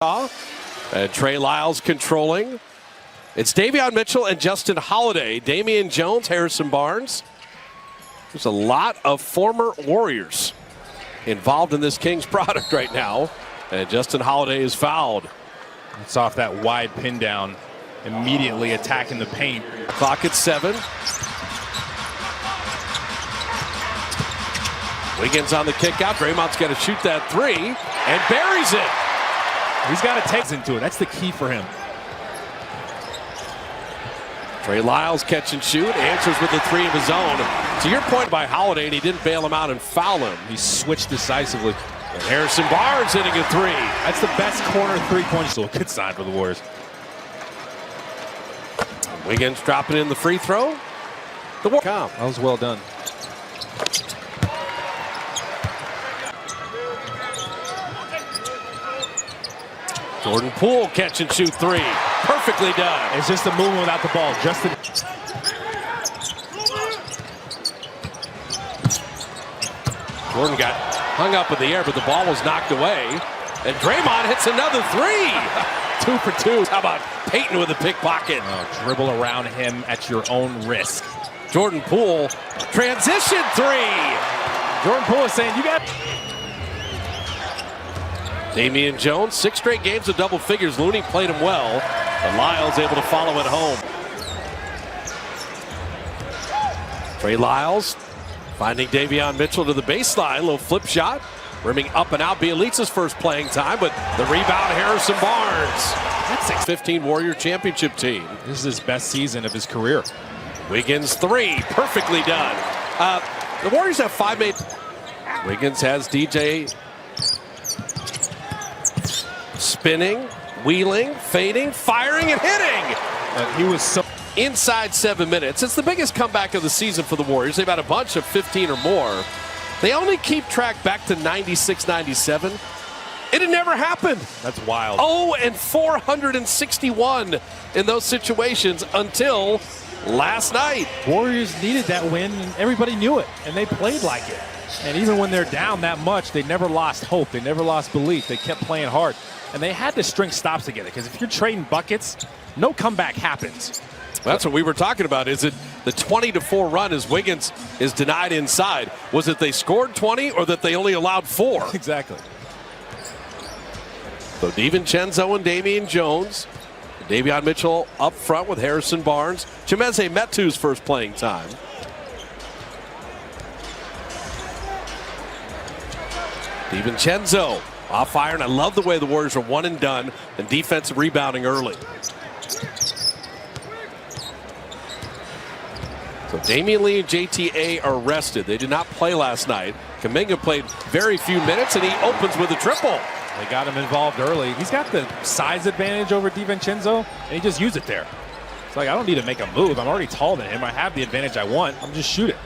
And Trey Lyles controlling. It's Davion Mitchell and Justin Holiday. Damian Jones, Harrison Barnes. There's a lot of former Warriors involved in this Kings product right now. And Justin Holiday is fouled. It's off that wide pin down, immediately attacking the paint. Clock at 7. Wiggins on the kick out. Draymond's got to shoot that 3 and buries it. He's got to take into it. That's the key for him. Trey Lyles catch and shoot, answers with the 3 of his own. To your point by Holiday, and he didn't bail him out and foul him. He switched decisively. And Harrison Barnes hitting a 3. That's the best corner three-point. So a good sign for the Warriors. Wiggins dropping in the free throw. That was well done. Jordan Poole catch and shoot 3. Perfectly done. It's just a movement without the ball. Jordan got hung up in the air, but the ball was knocked away. And Draymond hits another 3. 2 for 2. How about Peyton with a pickpocket? Oh, dribble around him at your own risk. Jordan Poole, transition 3. Jordan Poole is saying, you got... Damian Jones, 6 straight games of double figures. Looney played him well, and Lyles able to follow it home. Trey Lyles finding Davion Mitchell to the baseline. Little flip shot, rimming up and out. Bielitsa's first playing time, but the rebound, Harrison Barnes. That's 6-15 Warrior championship team. This is his best season of his career. Wiggins 3, perfectly done. The Warriors have 5 made. Wiggins has DJ spinning, wheeling, fading, firing, and hitting. He was so inside 7 minutes. It's the biggest comeback of the season for the Warriors. They've had a bunch of 15 or more. They only keep track back to 96, 97. It had never happened. That's wild. Oh, and 461 in those situations until last night. Warriors needed that win, and everybody knew it, and they played like it. And even when they're down that much, they never lost hope. They never lost belief. They kept playing hard. And they had to string stops together, because if you're trading buckets, no comeback happens. That's what we were talking about. Is it the 20-4 run as Wiggins is denied inside? Was it they scored 20 or that they only allowed 4? Exactly. So DiVincenzo and Damian Jones. Davion Mitchell up front with Harrison Barnes. Chimezie Metu's first playing time. DiVincenzo off fire, and I love the way the Warriors are one and done and defensive rebounding early. So Damian Lee and JTA are rested. They did not play last night. Kuminga played very few minutes, and he opens with a triple. They got him involved early. He's got the size advantage over DiVincenzo, and he just used it there. It's like, I don't need to make a move. I'm already taller than him. I have the advantage I want. I'm just shooting.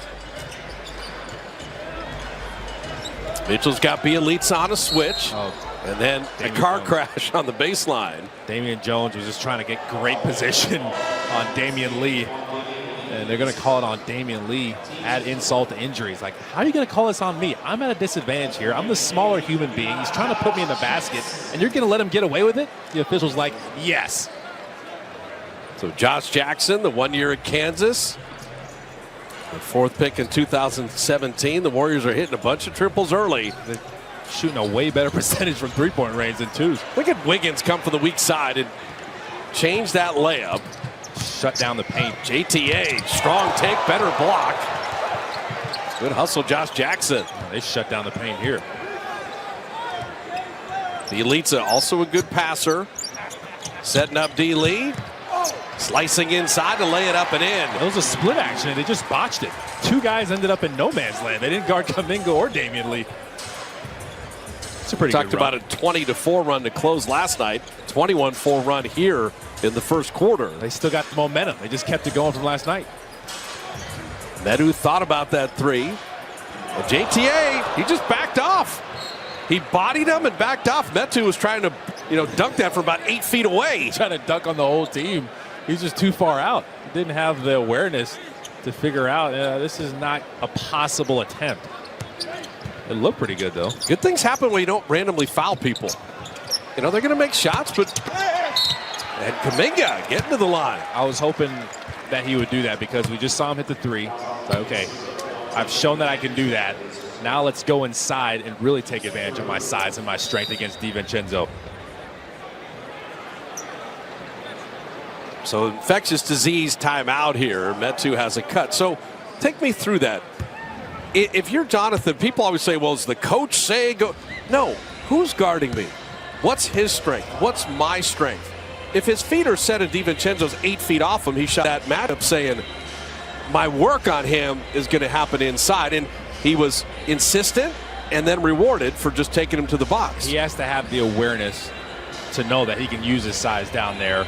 Mitchell's got Bielitsa on a switch. And then Damian a car crash on the baseline. Damian Jones was just trying to get great position on Damian Lee. And they're going to call it on Damian Lee. Add insult to injury. It's like, how are you going to call this on me? I'm at a disadvantage here. I'm the smaller human being. He's trying to put me in the basket. And you're going to let him get away with it? The official's like, yes. So Josh Jackson, the 1 year at Kansas. The 4th pick in 2017. The Warriors are hitting a bunch of triples early. They're shooting a way better percentage from three-point range than 2s. Look at Wiggins come from the weak side and change that layup. Shut down the paint. JTA, strong take, better block. Good hustle, Josh Jackson. They shut down the paint here. Bielitsa, also a good passer. Setting up D. Lee. Slicing inside to lay it up and in. It was a split action, and they just botched it. 2 guys ended up in no man's land. They didn't guard Kuminga or Damian Lee. It's a pretty good run. Talked about a 20-4 run to close last night. 21-4 run here in the first quarter. They still got the momentum. They just kept it going from last night. Metu thought about that 3. And JTA, he just backed off. He bodied him and backed off. Metu was trying to, dunk that from about 8 feet away. Trying to dunk on the whole team. He's just too far out. He didn't have the awareness to figure out this is not a possible attempt. It looked pretty good, though. Good things happen when you don't randomly foul people. You know, they're going to make shots, but and Kuminga getting to the line. I was hoping that he would do that because we just saw him hit the three. So, okay, I've shown that I can do that. Now let's go inside and really take advantage of my size and my strength against DiVincenzo. So infectious disease timeout here. Metu has a cut. So take me through that. If you're Jonathan, people always say, well, does the coach say go? No, who's guarding me? What's his strength? What's my strength? If his feet are set and DiVincenzo's 8 feet off him, he shot that matchup saying, my work on him is going to happen inside. And he was insistent and then rewarded for just taking him to the box. He has to have the awareness to know that he can use his size down there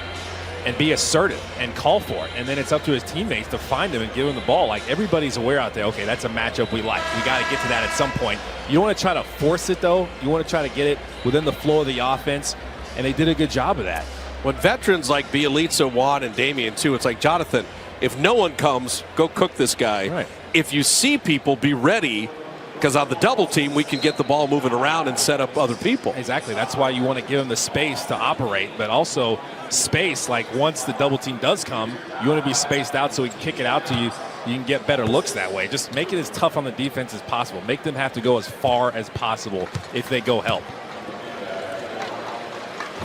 and be assertive and call for it. And then it's up to his teammates to find him and give him the ball. Like, everybody's aware out there, okay, that's a matchup we like. We got to get to that at some point. You don't want to try to force it, though. You want to try to get it within the flow of the offense, and they did a good job of that. When veterans like Bielitsa, Juan, and Damian, too, it's like, Jonathan, if no one comes, go cook this guy. Right. If you see people, be ready, because on the double team, we can get the ball moving around and set up other people. Exactly. That's why you want to give him the space to operate, but also space, like once the double team does come, you want to be spaced out so he can kick it out to you. You can get better looks that way. Just make it as tough on the defense as possible. Make them have to go as far as possible if they go help.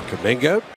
Kuminga